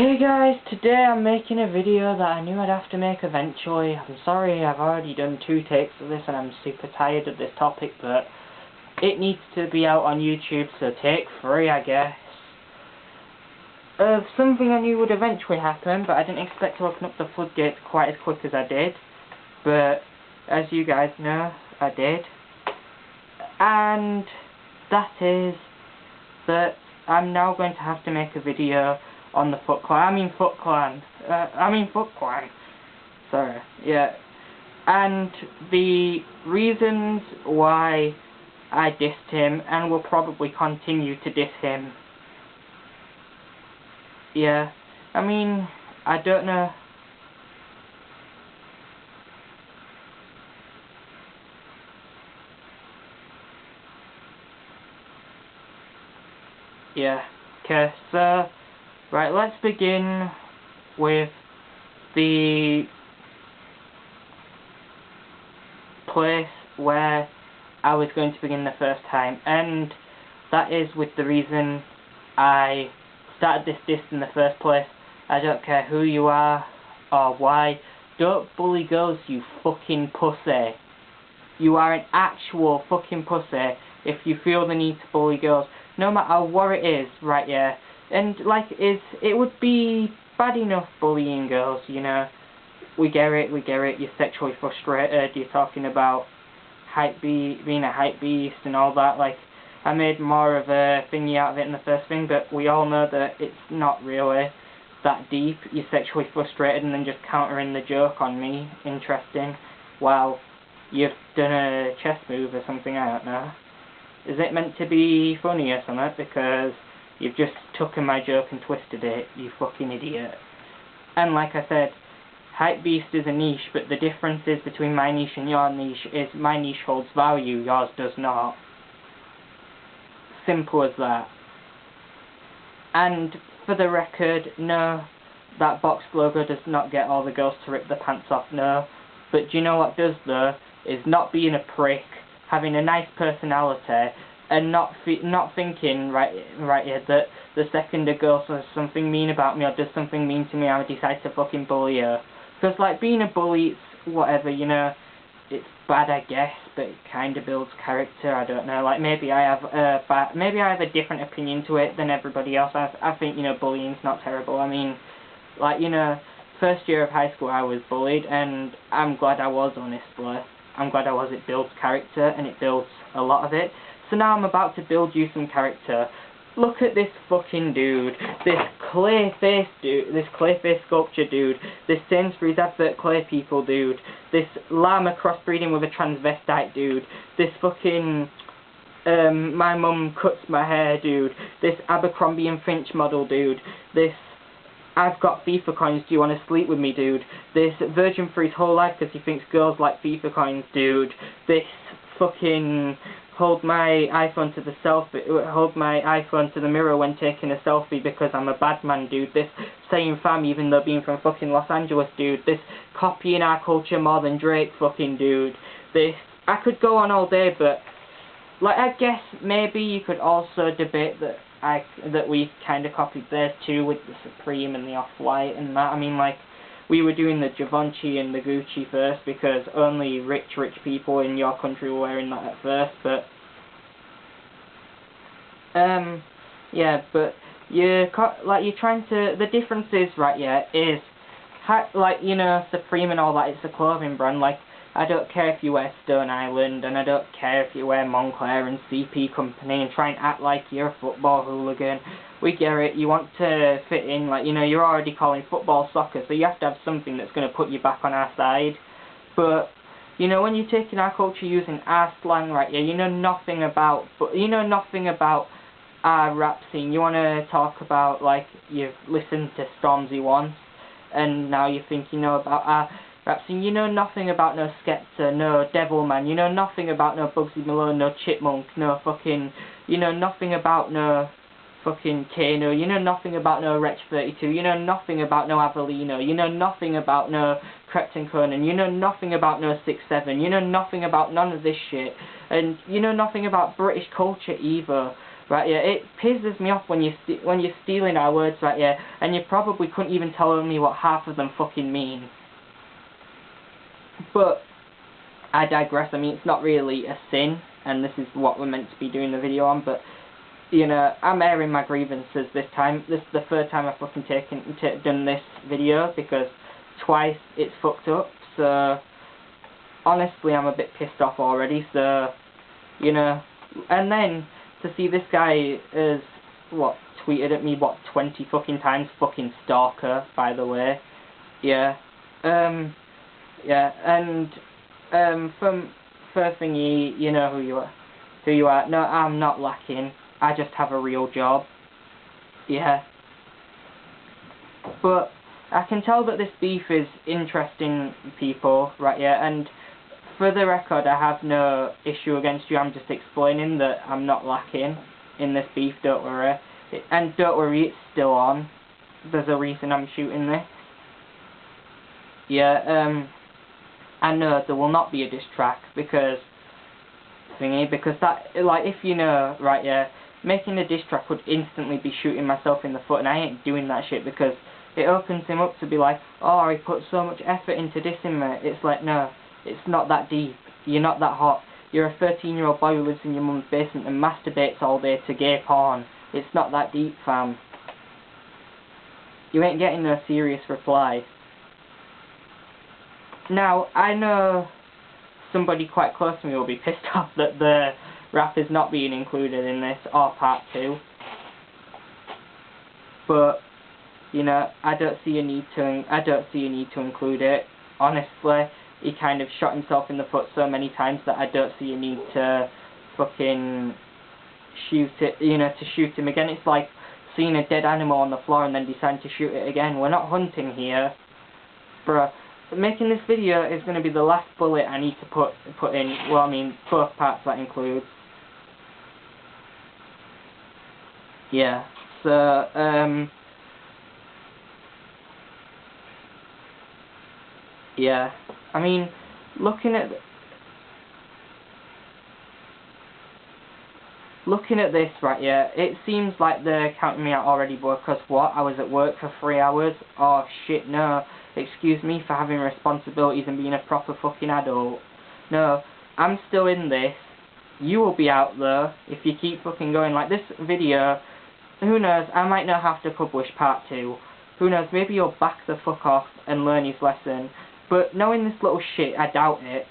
Hey guys, today I'm making a video that I knew I'd have to make eventually. I'm sorry I've already done 2 takes of this and I'm super tired of this topic, but it needs to be out on YouTube, so take 3 I guess. Of something I knew would eventually happen, but I didn't expect to open up the floodgates quite as quick as I did. But as you guys know, I did. And that is that I'm now going to have to make a video on the Foot Clan. Foot Clan. Sorry. Yeah. And the reasons why I dissed him and will probably continue to diss him. Yeah. I mean, I don't know. Yeah. Okay, so right, let's begin with the place where I was going to begin the first time, and that is with the reason I started this diss in the first place. I don't care who you are or why. Don't bully girls, you fucking pussy. You are an actual fucking pussy if you feel the need to bully girls, no matter what it is, right? Yeah. And like, it would be bad enough bullying girls, you know. We get it. You're sexually frustrated. You're talking about being a hype beast and all that. Like, I made more of a thingy out of it in the first thing, but we all know that it's not really that deep. You're sexually frustrated and then just countering the joke on me. Interesting. Well, you've done a chess move or something. I don't know. Is it meant to be funny or something? Because you've just taken my joke and twisted it, you fucking idiot. And like I said, hypebeast is a niche, but the difference is between my niche and your niche is my niche holds value, yours does not. Simple as that. And for the record, no, that box logo does not get all the girls to rip their pants off, no. But do you know what does though? Is not being a prick, having a nice personality, and not thinking right here that the second a girl says something mean about me or does something mean to me, I would decide to fucking bully her. Because like being a bully, it's whatever, you know. It's bad, I guess, but it kind of builds character. I don't know. Like maybe I have a different opinion to it than everybody else. I think, you know, bullying's not terrible. I mean, like, you know, first year of high school I was bullied, and I'm glad I was, honestly. I'm glad I was. It builds character, and it builds a lot of it. So now I'm about to build you some character. Look at this fucking dude. This clay face dude. This clay face sculpture dude. This Sainsbury's advert clay people dude. This llama crossbreeding with a transvestite dude. This fucking my mum cuts my hair dude. This Abercrombie and Finch model dude. This I've got FIFA coins, do you want to sleep with me dude? This virgin for his whole life because he thinks girls like FIFA coins dude. This fucking hold my iPhone to the mirror when taking a selfie because I'm a bad man dude. This saying fam even though being from fucking Los Angeles dude. This copying our culture more than Drake fucking dude. This, I could go on all day, but like I guess maybe you could also debate that we kind of copied theirs too with the Supreme and the Off-White and that. I mean, like, we were doing the Givenchy and the Gucci first because only rich people in your country were wearing that at first, but yeah, but you're trying to, the difference is, right, yeah, is, like, you know, Supreme and all that, it's a clothing brand. Like, I don't care if you wear Stone Island, and I don't care if you wear Moncler and CP Company and try and act like you're a football hooligan. We get it, you want to fit in, like, you know, you're already calling football soccer, so you have to have something that's going to put you back on our side. But, you know, when you're taking our culture using our slang, right, yeah, you know nothing about our rap scene. You want to talk about, like, you've listened to Stormzy once, and now you think you know about our rap scene. You know nothing about no Skepta, no Devilman, you know nothing about no Bugsy Malone, no Chipmunk, no fucking, you know nothing about no fucking Kano, you know nothing about no Wretch 32, you know nothing about no Avellino, you know nothing about no Krypton Conan, you know nothing about no 6-7, you know nothing about none of this shit, and you know nothing about British culture either. right, yeah, it pisses me off when you're stealing our words, right, yeah, and you probably couldn't even tell me what half of them fucking mean. But I digress. I mean, it's not really a sin, and this is what we're meant to be doing the video on, but, you know, I'm airing my grievances this time. This is the third time I've fucking done this video, because twice it's fucked up, so honestly I'm a bit pissed off already, so, you know, and then to see this guy has, tweeted at me, 20 fucking times, fucking stalker, by the way, yeah, yeah, and, from first thing, you know who you are. No, I'm not lacking. I just have a real job. Yeah. But I can tell that this beef is interesting people, right, yeah, and for the record, I have no issue against you. I'm just explaining that I'm not lacking in this beef, don't worry. And don't worry, it's still on. There's a reason I'm shooting this. Yeah, I know there will not be a diss track, because that, like, if you know, right, yeah, making a diss track would instantly be shooting myself in the foot, and I ain't doing that shit, because it opens him up to be like, oh, he put so much effort into dissing me. It's like, no, it's not that deep. You're not that hot. You're a 13-year-old boy who lives in your mum's basement and masturbates all day to gay porn. It's not that deep, fam. You ain't getting no serious reply. Now, I know somebody quite close to me will be pissed off that the rap is not being included in this, or part 2. But, you know, I don't see a need to include it. Honestly, he kind of shot himself in the foot so many times that I don't see a need to fucking shoot it, you know, to shoot him again. It's like seeing a dead animal on the floor and then deciding to shoot it again. We're not hunting here. Bruh. Making this video is going to be the last bullet I need to put in, well, I mean, both parts that includes. Yeah, so, yeah, I mean, looking at this, right, yeah, it seems like they're counting me out already, because what, I was at work for 3 hours? Oh, shit, no. Excuse me for having responsibilities and being a proper fucking adult. No, I'm still in this. You will be out there if you keep fucking going. Like this video, who knows, I might not have to publish part 2. Who knows, maybe you'll back the fuck off and learn his lesson. But knowing this little shit, I doubt it.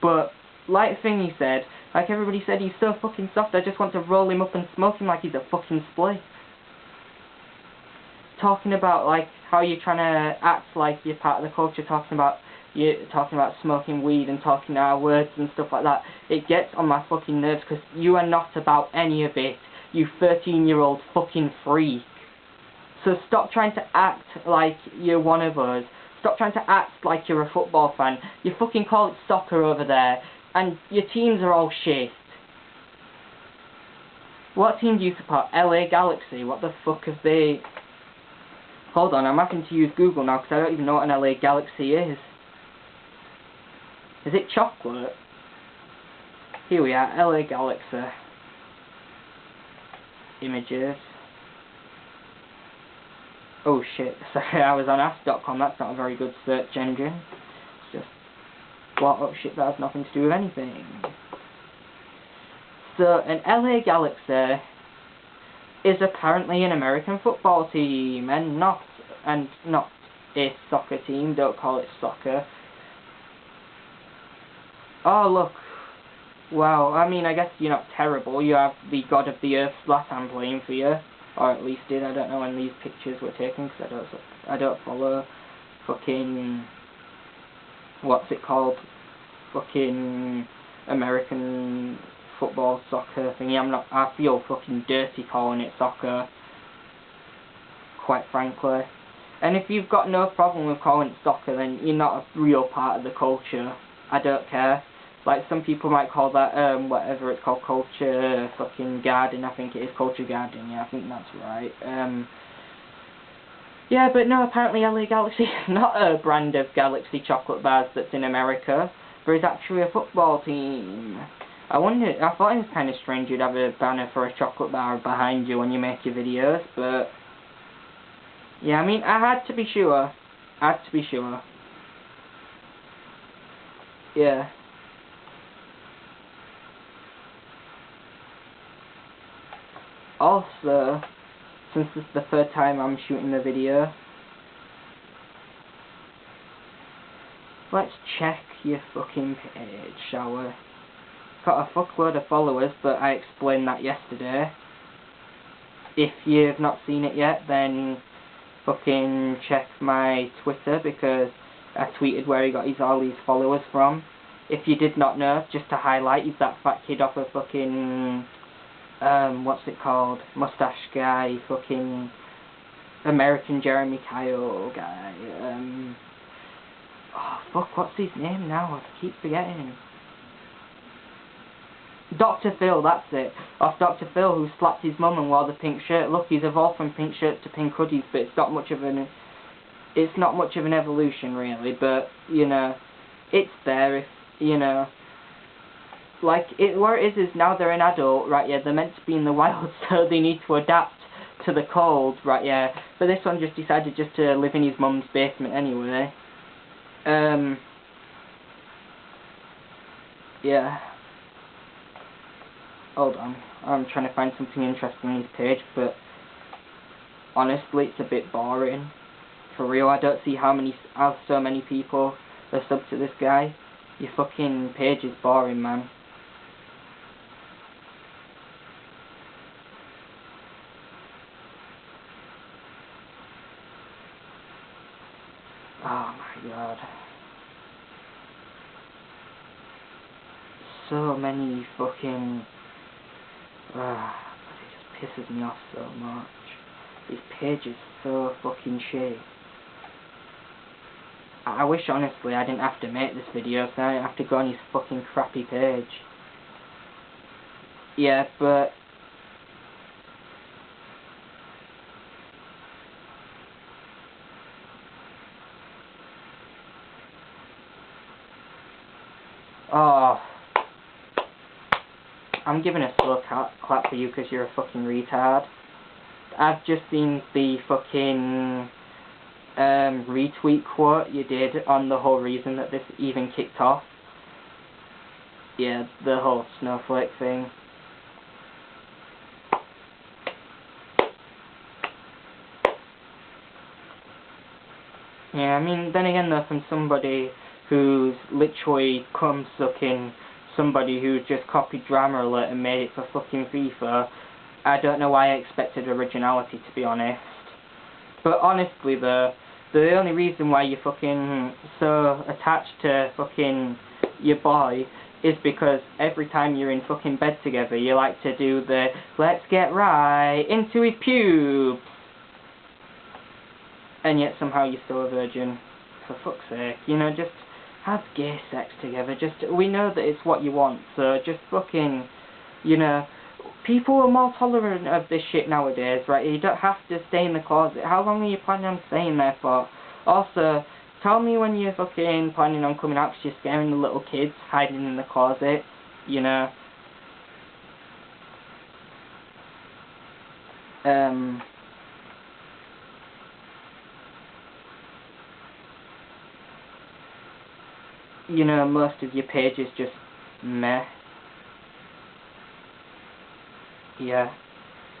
But, like Thingy said, like everybody said, he's so fucking soft, I just want to roll him up and smoke him like he's a fucking spliff. Talking about, like, how you're trying to act like you're part of the culture, talking about smoking weed and talking our words and stuff like that. It gets on my fucking nerves, because you are not about any of it, you 13-year-old fucking freak. So stop trying to act like you're one of us. Stop trying to act like you're a football fan. You fucking call it soccer over there, and your teams are all shit. What team do you support? LA Galaxy? What the fuck have they... Hold on, I'm having to use Google now because I don't even know what an LA Galaxy is. Is it chocolate? Here we are, LA Galaxy. Images. Oh shit, sorry, I was on ask.com, that's not a very good search engine. It's just what up shit that has nothing to do with anything. So, an LA Galaxy is apparently an American football team, and not a soccer team. Don't call it soccer. Oh look, wow. I mean, I guess you're not terrible. You have the God of the Earth Zlatan playing for you, or at least did. I don't know when these pictures were taken because I don't follow fucking what's it called, fucking American football, soccer thingy. I feel fucking dirty calling it soccer, quite frankly. And if you've got no problem with calling it soccer, then you're not a real part of the culture. I don't care. Like, some people might call that, whatever it's called, culture fucking garden. I think it is culture garden, yeah, I think that's right. Yeah, but no, apparently LA Galaxy is not a brand of Galaxy chocolate bars that's in America, but it's actually a football team. I thought it was kind of strange you'd have a banner for a chocolate bar behind you when you make your videos, but yeah, I mean, I had to be sure. Yeah. Also, since this is the third time I'm shooting the video, let's check your fucking page, shall we? Got a fuckload of followers, but I explained that yesterday. If you've not seen it yet, then fucking check my Twitter, because I tweeted where he got all these followers from. If you did not know, just to highlight, he's that fat kid off of fucking, what's it called? Mustache guy, fucking American Jeremy Kyle guy. Oh fuck, what's his name now? I keep forgetting him. Dr. Phil, that's it. Off Dr. Phil, who slapped his mum and wore the pink shirt. Look, he's evolved from pink shirts to pink hoodies, but it's not much of an evolution really. But you know, it's there if you know. Like where it is now they're an adult, right? Yeah, they're meant to be in the wild, so they need to adapt to the cold, right? Yeah. But this one just decided just to live in his mum's basement anyway. Yeah. Hold on, I'm trying to find something interesting on his page, but honestly, it's a bit boring. For real, I don't see how so many people are subbed to this guy. Your fucking page is boring, man. Oh my god. So many fucking... it just pisses me off so much. This page is so fucking shit. I wish honestly I didn't have to make this video, so I didn't have to go on his fucking crappy page. Yeah, but... Oh... I'm giving a slow clap for you because you're a fucking retard. I've just seen the fucking retweet quote you did on the whole reason that this even kicked off. Yeah, the whole snowflake thing. Yeah, I mean, then again though, from somebody who's literally cum-sucking somebody who just copied Drama Alert and made it for fucking FIFA, I don't know why I expected originality, to be honest. But honestly though, the only reason why you're fucking so attached to fucking your boy is because every time you're in fucking bed together, you like to do the let's get right into his pubes. And yet somehow you're still a virgin. For fuck's sake, you know, just have gay sex together. We know that it's what you want, so just fucking, you know, people are more tolerant of this shit nowadays, right? You don't have to stay in the closet. How long are you planning on staying there for? Also, tell me when you're fucking planning on coming out, because you're scaring the little kids hiding in the closet, you know. You know, most of your page is just meh. Yeah.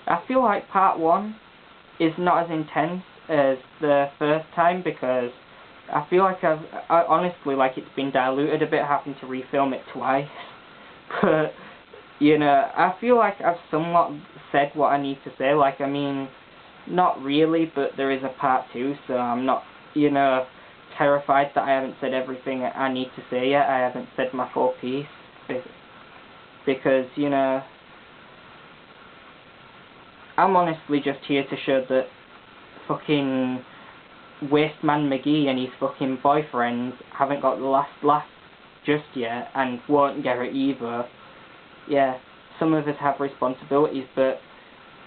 I feel like part 1 is not as intense as the first time, because I feel like honestly, like it's been diluted a bit having to refilm it twice. But, you know, I feel like I've somewhat said what I need to say. Like, I mean, not really, but there is a part 2, so I'm not, you know, terrified that I haven't said everything I need to say yet. I haven't said my full piece, because, you know, I'm honestly just here to show that fucking Wasteman McGee and his fucking boyfriends haven't got the last laugh just yet, and won't get it either. Yeah, some of us have responsibilities, but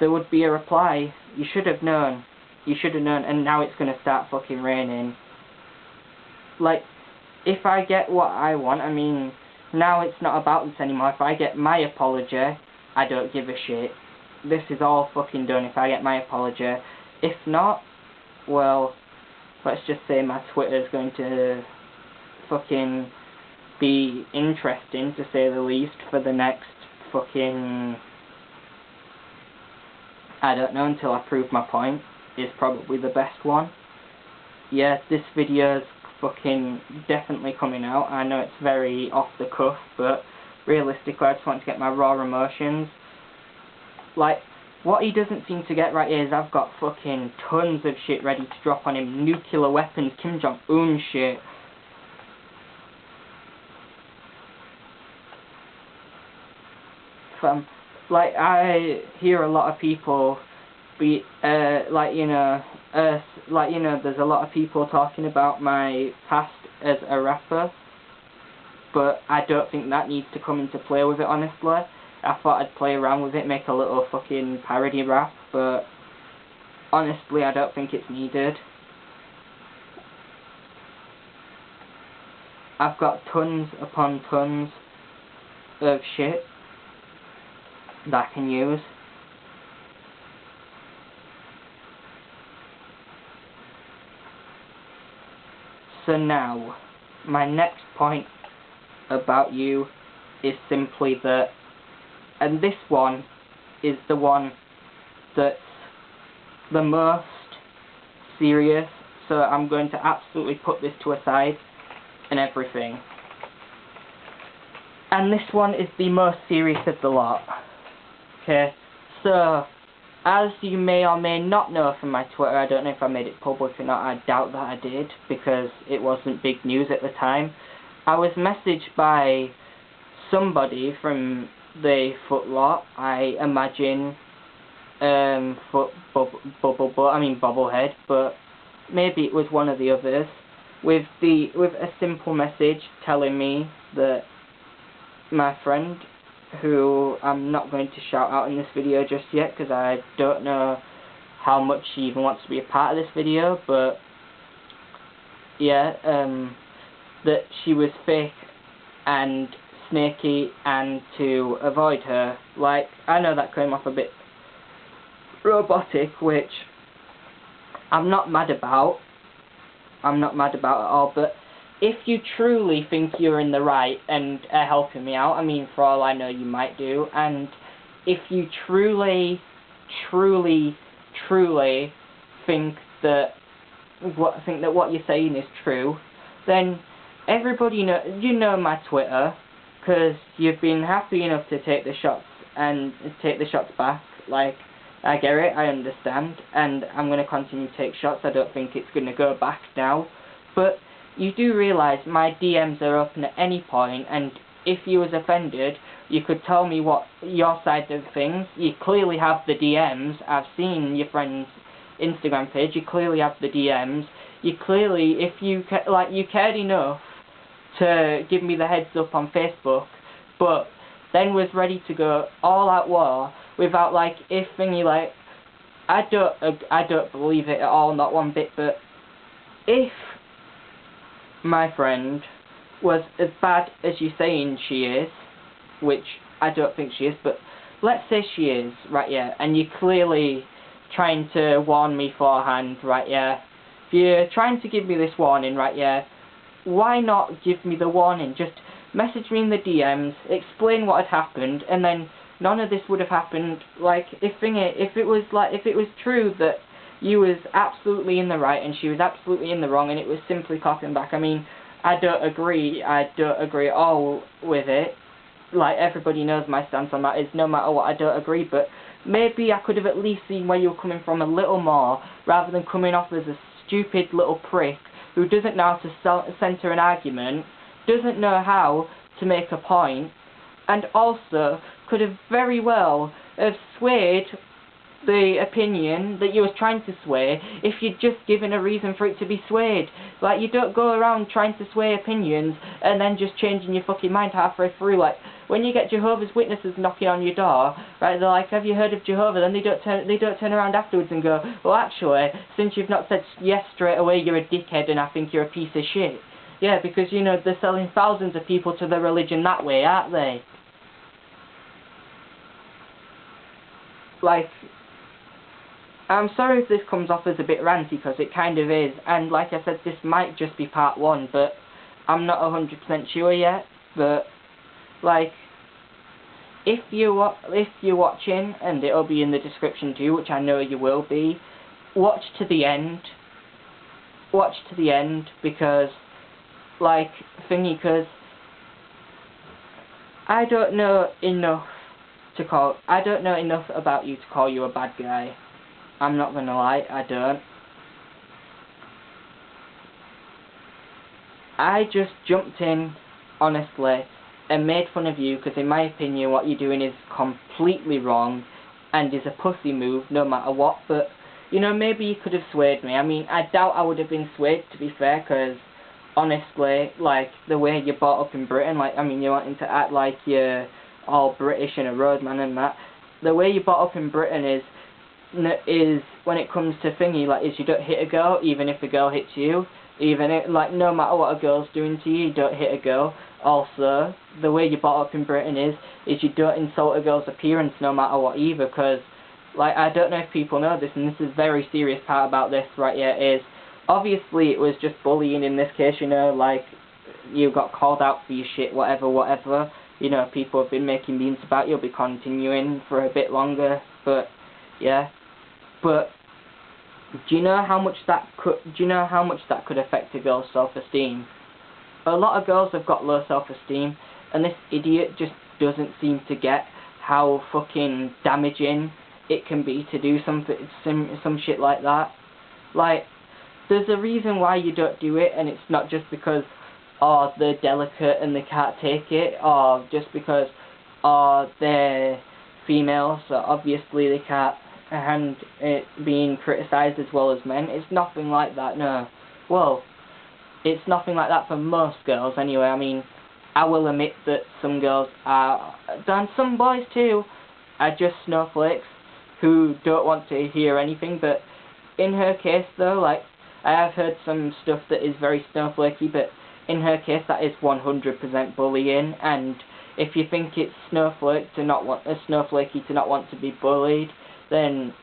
there would be a reply. You should have known. You should have known, and now it's gonna start fucking raining. Like, if I get what I want, I mean, now it's not about this anymore. If I get my apology, I don't give a shit. This is all fucking done if I get my apology. If not, well, let's just say my Twitter's going to fucking be interesting, to say the least, for the next fucking, I don't know, until I prove my point, is probably the best one. Yeah, this video's fucking definitely coming out. I know it's very off the cuff, but realistically I just want to get my raw emotions. Like, what he doesn't seem to get right here is I've got fucking tons of shit ready to drop on him. Nuclear weapons, Kim Jong-un shit. Like, I hear a lot of people be, there's a lot of people talking about my past as a rapper, but I don't think that needs to come into play with it, honestly. I thought I'd play around with it, make a little fucking parody rap, but honestly, I don't think it's needed. I've got tons upon tons of shit that I can use. So now, my next point about you is simply that, and this one is the one that's the most serious, so I'm going to absolutely put this to a side and everything. And this one is the most serious of the lot. Okay, so as you may or may not know from my Twitter, I don't know if I made it public or not, I doubt that I did, because it wasn't big news at the time. I was messaged by somebody from the Footlot, I imagine, Bobblehead, but maybe it was one of the others, with a simple message telling me that my friend, who I'm not going to shout out in this video just yet because I don't know how much she even wants to be a part of this video, but yeah, that she was fake and snaky, and to avoid her. Like, I know that came off a bit robotic, which I'm not mad about. I'm not mad about at all, but if you truly think you're in the right and are helping me out, I mean, for all I know you might do, and if you truly think that what you're saying is true, then everybody you know my Twitter, because you've been happy enough to take the shots back. Like, I get it, I understand, and I'm going to continue to take shots. I don't think it's going to go back now, but you do realise my DMs are open at any point, and if you was offended, you could tell me what your side of things. You clearly have the DMs. I've seen your friend's Instagram page. You clearly have the DMs. You clearly, if you you cared enough to give me the heads up on Facebook, but then was ready to go all out war without if thingy I don't believe it at all, not one bit. But if my friend was as bad as you're saying she is, which I don't think she is, but let's say she is, right, yeah, and you're clearly trying to warn me beforehand, right, yeah, if you're trying to give me this warning, right, yeah, why not give me the warning? Just message me in the DMs, explain what had happened, and then none of this would have happened. If it was true that you was absolutely in the right and she was absolutely in the wrong, and it was simply copying back. I mean, I don't agree at all with it. Like, everybody knows my stance on that is no matter what, I don't agree, but maybe I could have at least seen where you were coming from a little more, rather than coming off as a stupid little prick who doesn't know how to centre an argument, doesn't know how to make a point, and also could have very well have swayed the opinion that you was trying to sway if you'd just given a reason for it to be swayed. Like, you don't go around trying to sway opinions and then just changing your fucking mind halfway through. Like, when you get Jehovah's Witnesses knocking on your door, right, they're like, have you heard of Jehovah? Then they don't turn around afterwards and go, well, actually, since you've not said yes straight away, you're a dickhead and I think you're a piece of shit. Yeah, because, you know, they're selling thousands of people to their religion that way, aren't they? Like, I'm sorry if this comes off as a bit ranty, because it kind of is, and like I said, this might just be part 1, but I'm not 100% sure yet, but, like, if you're watching, and it'll be in the description too, which I know you will be, watch to the end, because, like, because I don't know enough about you to call you a bad guy. I'm not gonna lie, I don't. I just jumped in, honestly, and made fun of you, because in my opinion what you're doing is completely wrong, and is a pussy move, no matter what, but, you know, maybe you could have swayed me. I mean, I doubt I would have been swayed, to be fair, because, honestly, like, the way you're brought up in Britain, like, I mean, you're wanting to act like you're all British and a roadman and that, the way you're brought up in Britain is, when it comes to thingy, like, is you don't hit a girl, even if a girl hits you, like, no matter what a girl's doing to you, you don't hit a girl. Also, the way you're brought up in Britain is you don't insult a girl's appearance, no matter what either, because, like, I don't know if people know this, and this is a very serious part about this right here, is, obviously it was just bullying in this case, you know, like, you got called out for your shit, whatever, you know, people have been making memes about you, you'll be continuing for a bit longer, but, yeah. But do you know how much that could affect a girl's self-esteem? A lot of girls have got low self-esteem, and this idiot just doesn't seem to get how fucking damaging it can be to do some shit like that. Like, there's a reason why you don't do it, and it's not just because they're delicate and they can't take it, or just because they're female, so obviously they can't and it being criticised as well as men. It's nothing like that, no. Well, it's nothing like that for most girls anyway. I mean, I will admit that some girls are, and some boys too, are just snowflakes who don't want to hear anything, but in her case though, like, I have heard some stuff that is very snowflakey, but in her case that is 100% bullying, and if you think it's snowflakey to not want to be bullied, then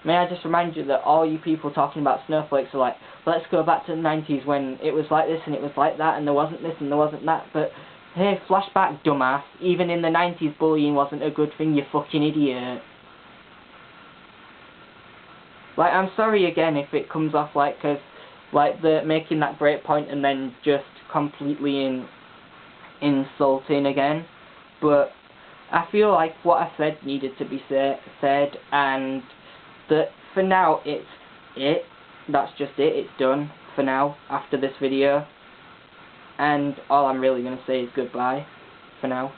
may I just remind you that all you people talking about snowflakes are like, let's go back to the 90s when it was like this and it was like that and there wasn't this and there wasn't that, but hey, flashback, dumbass, even in the 90s bullying wasn't a good thing, you fucking idiot. Like, I'm sorry again if it comes off like, cause, like, the making that great point and then just completely insulting again, but I feel like what I said needed to be said, and that for now that's just it's done for now after this video, and all I'm really going to say is goodbye for now.